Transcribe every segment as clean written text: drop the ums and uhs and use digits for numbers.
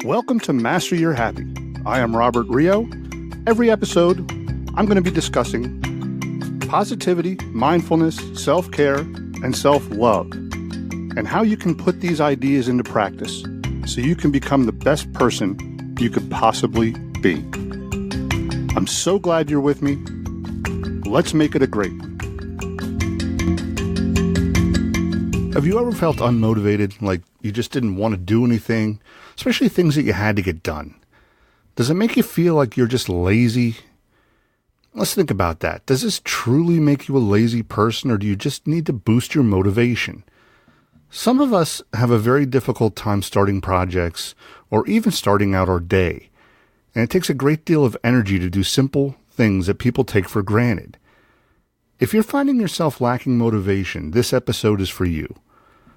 Welcome to Master Your Happy. I am Robert Rio. Every episode, I'm going to be discussing positivity, mindfulness, self-care, and self-love, and how you can put these ideas into practice so you can become the best person you could possibly be. I'm so glad you're with me. Let's make it a great one. Have you ever felt unmotivated, like you just didn't want to do anything, especially things that you had to get done? Does it make you feel like you're just lazy? Let's think about that. Does this truly make you a lazy person, or do you just need to boost your motivation? Some of us have a very difficult time starting projects or even starting out our day, and it takes a great deal of energy to do simple things that people take for granted. If you're finding yourself lacking motivation, this episode is for you.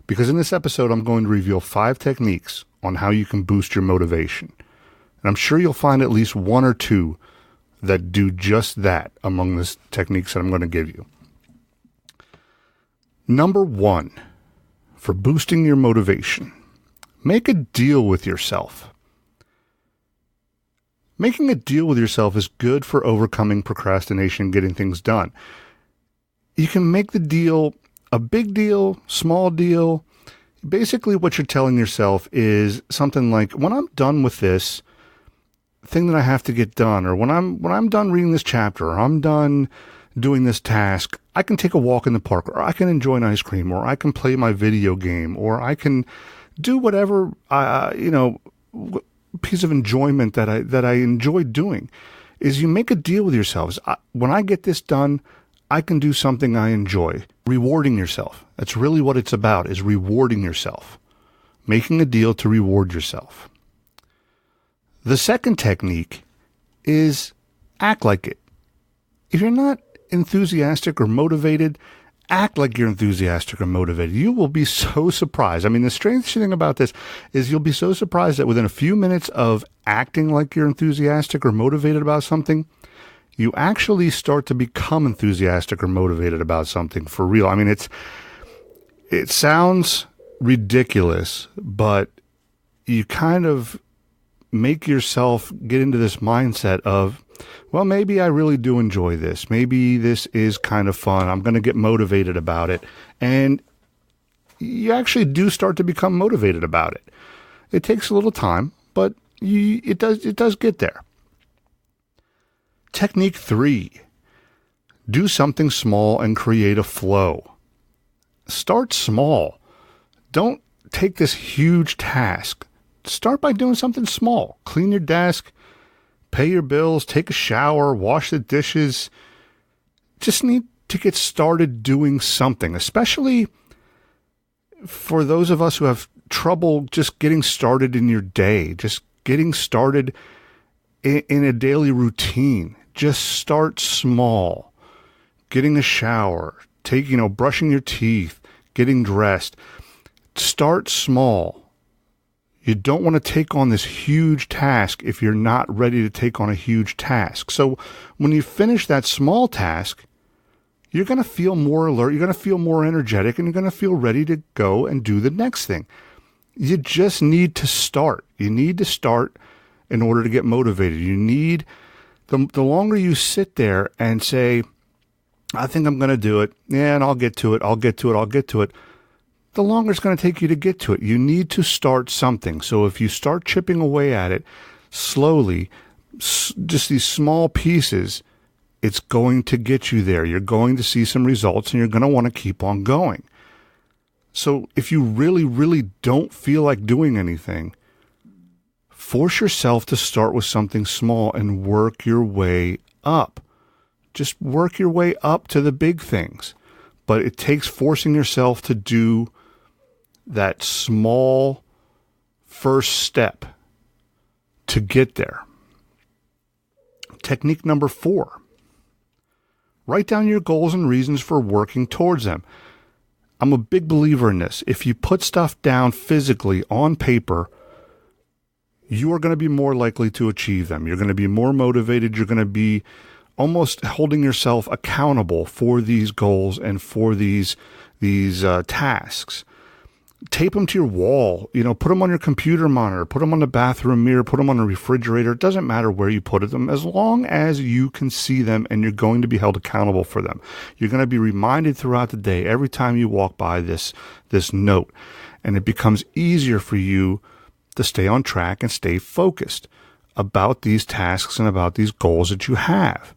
Because in this episode, I'm going to reveal 5 techniques on how you can boost your motivation. And I'm sure you'll find at least 1 or 2 that do just that among the techniques that I'm going to give you. Number 1, for boosting your motivation, make a deal with yourself. Making a deal with yourself is good for overcoming procrastination and getting things done. You can make the deal a big deal, small deal. Basically, what you're telling yourself is something like, when I'm done with this thing that I have to get done, or when I'm done reading this chapter, or I'm done doing this task, I can take a walk in the park, or I can enjoy an ice cream, or I can play my video game, or I can do whatever piece of enjoyment that I enjoy doing. Is you make a deal with yourselves. When I get this done, I can do something I enjoy. Rewarding yourself. That's really what it's about, is rewarding yourself. Making a deal to reward yourself. The second technique is act like it. If you're not enthusiastic or motivated, act like you're enthusiastic or motivated. You will be so surprised. I mean, the strange thing about this is you'll be so surprised that within a few minutes of acting like you're enthusiastic or motivated about something, you actually start to become enthusiastic or motivated about something for real. I mean, it sounds ridiculous, but you kind of make yourself get into this mindset of, well, maybe I really do enjoy this. Maybe this is kind of fun. I'm going to get motivated about it. And you actually do start to become motivated about it. It takes a little time, but it does get there. Technique 3, do something small and create a flow. Start small. Don't take this huge task. Start by doing something small. Clean your desk, pay your bills, take a shower, wash the dishes. Just need to get started doing something, especially for those of us who have trouble just getting started in your day, just getting started in a daily routine. Just start small. Getting a shower, brushing your teeth, getting dressed. Start small. You don't want to take on this huge task if you're not ready to take on a huge task. So when you finish that small task, you're going to feel more alert, you're going to feel more energetic, and you're going to feel ready to go and do the next thing. You just need to start. You need to start in order to get motivated. You need, the longer you sit there and say, I think I'm going to do it, and I'll get to it, the longer it's going to take you to get to it. You need to start something. So if you start chipping away at it slowly, just these small pieces, it's going to get you there. You're going to see some results, and you're going to want to keep on going. So if you really, really don't feel like doing anything, force yourself to start with something small and work your way up. Just work your way up to the big things. But it takes forcing yourself to do that small first step to get there. Technique number 4. Write down your goals and reasons for working towards them. I'm a big believer in this. If you put stuff down physically on paper, you are going to be more likely to achieve them. You're going to be more motivated. You're going to be almost holding yourself accountable for these goals and for these tasks. Tape them to your wall, put them on your computer monitor, put them on the bathroom mirror, put them on the refrigerator. It doesn't matter where you put them, as long as you can see them and you're going to be held accountable for them. You're going to be reminded throughout the day, every time you walk by this note, and it becomes easier for you to stay on track and stay focused about these tasks and about these goals that you have.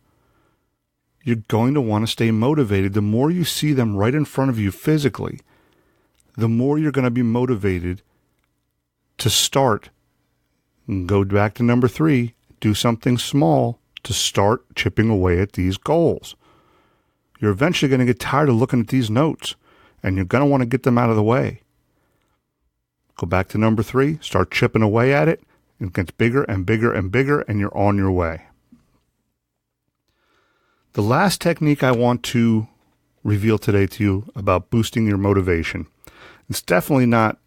You're going to want to stay motivated. The more you see them right in front of you physically, the more you're going to be motivated to start. And go back to number 3, do something small to start chipping away at these goals. You're eventually going to get tired of looking at these notes, and you're going to want to get them out of the way. Go back to number 3, start chipping away at it. It gets bigger and bigger and bigger, and you're on your way. The last technique I want to reveal today to you about boosting your motivation. It's definitely not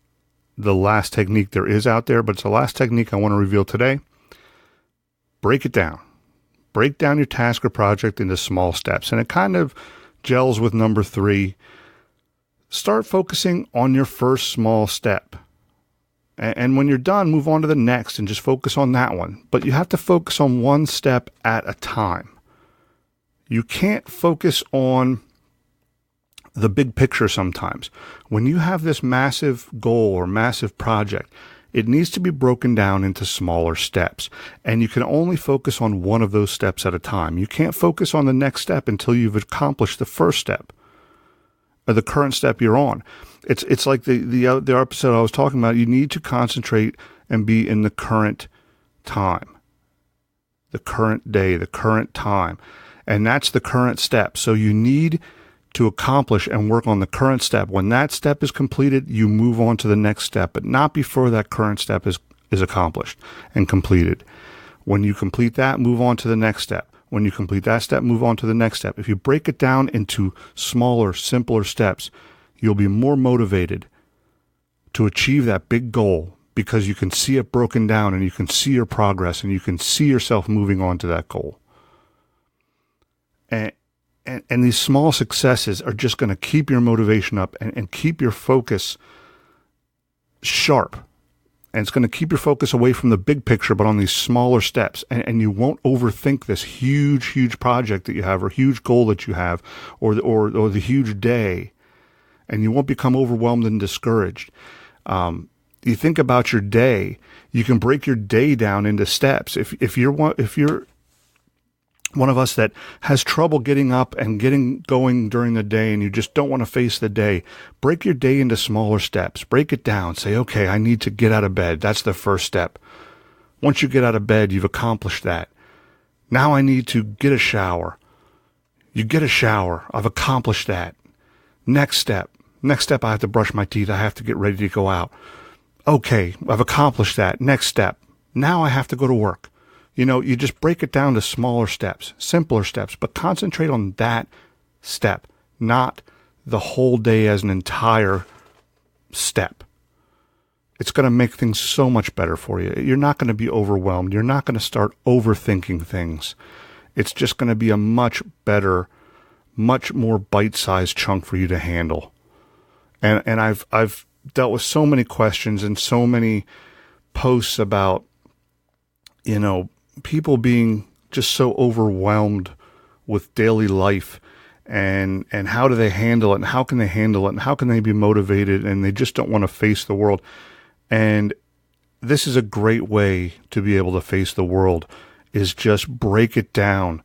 the last technique there is out there, but it's the last technique I want to reveal today. Break it down. Break down your task or project into small steps. And it kind of gels with number 3. Start focusing on your first small step. And when you're done, move on to the next and just focus on that one. But you have to focus on one step at a time. You can't focus on the big picture sometimes. When you have this massive goal or massive project, it needs to be broken down into smaller steps. And you can only focus on one of those steps at a time. You can't focus on the next step until you've accomplished the first step or the current step you're on. It's like the episode I was talking about. You need to concentrate and be in the current time, the current day, the current time. And that's the current step. So you need to accomplish and work on the current step. When that step is completed, you move on to the next step, but not before that current step is accomplished and completed. When you complete that, move on to the next step. When you complete that step, move on to the next step. If you break it down into smaller, simpler steps, you'll be more motivated to achieve that big goal because you can see it broken down and you can see your progress and you can see yourself moving on to that goal. And these small successes are just going to keep your motivation up and keep your focus sharp. And it's going to keep your focus away from the big picture, but on these smaller steps. And you won't overthink this huge, huge project that you have or huge goal that you have or the huge day. And you won't become overwhelmed and discouraged. You think about your day, you can break your day down into steps. If you're one of us that has trouble getting up and getting going during the day and you just don't want to face the day, break your day into smaller steps. Break it down. Say, okay, I need to get out of bed. That's the first step. Once you get out of bed, you've accomplished that. Now I need to get a shower. You get a shower. I've accomplished that. Next step. I have to brush my teeth. I have to get ready to go out. Okay, I've accomplished that. Next step. Now I have to go to work. You just break it down to smaller steps, simpler steps, but concentrate on that step, not the whole day as an entire step. It's going to make things so much better for you. You're not going to be overwhelmed. You're not going to start overthinking things. It's just going to be a much better, much more bite-sized chunk for you to handle. And I've dealt with so many questions and so many posts about, people being just so overwhelmed with daily life and how do they handle it and how can they handle it and how can they be motivated and they just don't want to face the world. And this is a great way to be able to face the world, is just break it down.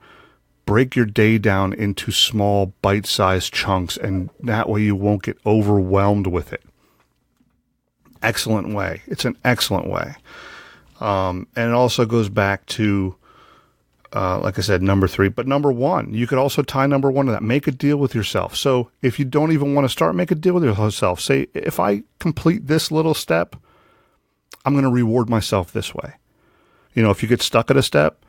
Break your day down into small bite-sized chunks, and that way you won't get overwhelmed with it. Excellent way. It's an excellent way. And it also goes back to, like I said, number 3. But number 1, you could also tie number 1 to that. Make a deal with yourself. So if you don't even want to start, make a deal with yourself. Say, if I complete this little step, I'm going to reward myself this way. If you get stuck at a step,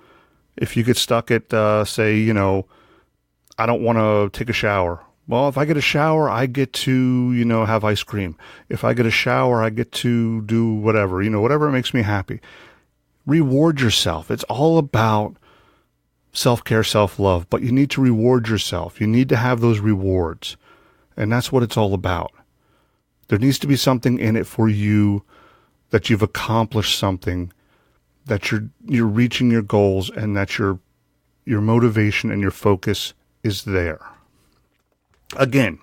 if you get stuck at, say, I don't want to take a shower. Well, if I get a shower, I get to, have ice cream. If I get a shower, I get to do whatever, whatever makes me happy. Reward yourself. It's all about self-care, self-love, but you need to reward yourself. You need to have those rewards. And that's what it's all about. There needs to be something in it for you, that you've accomplished something, that you're reaching your goals, and that your motivation and your focus is there. Again,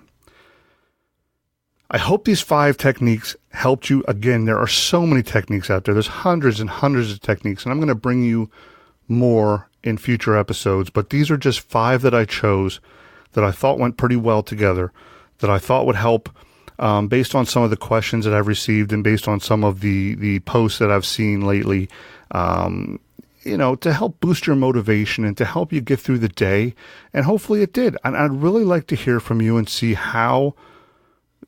I hope these 5 techniques helped you. Again, there are so many techniques out there. There's hundreds and hundreds of techniques, and I'm going to bring you more in future episodes, but these are just 5 that I chose that I thought went pretty well together, that I thought would help based on some of the questions that I've received and based on some of the posts that I've seen lately, to help boost your motivation and to help you get through the day. And hopefully it did. And I'd really like to hear from you and see how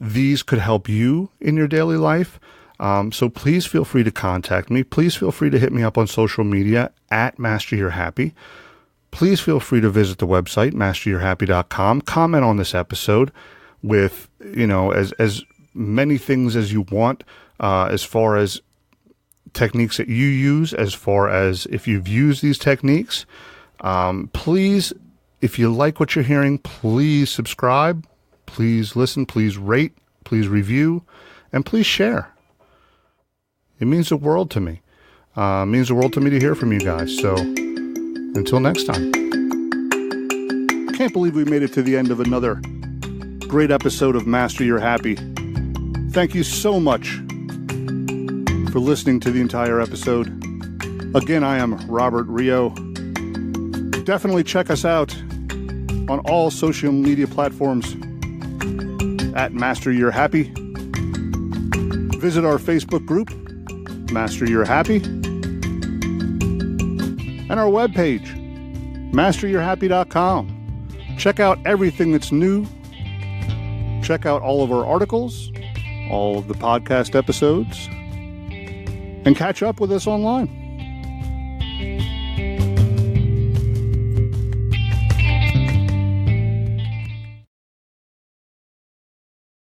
these could help you in your daily life. So please feel free to contact me. Please feel free to hit me up on social media at Master Your Happy. Please feel free to visit the website, masteryourhappy.com. Comment on this episode with, as many things as you want, as far as techniques that you use, as far as if you've used these techniques. Please, if you like what you're hearing, please subscribe, please listen, please rate, please review, and please share. It means the world to me. It means the world to me to hear from you guys. So until next time. I can't believe we made it to the end of another great episode of Master Your Happy. Thank you so much for listening to the entire episode. Again, I am Robert Rio. Definitely check us out on all social media platforms at Master Your Happy. Visit our Facebook group, Master Your Happy, and our webpage, masteryourhappy.com. Check out everything that's new. Check out all of our articles, all of the podcast episodes, and catch up with us online.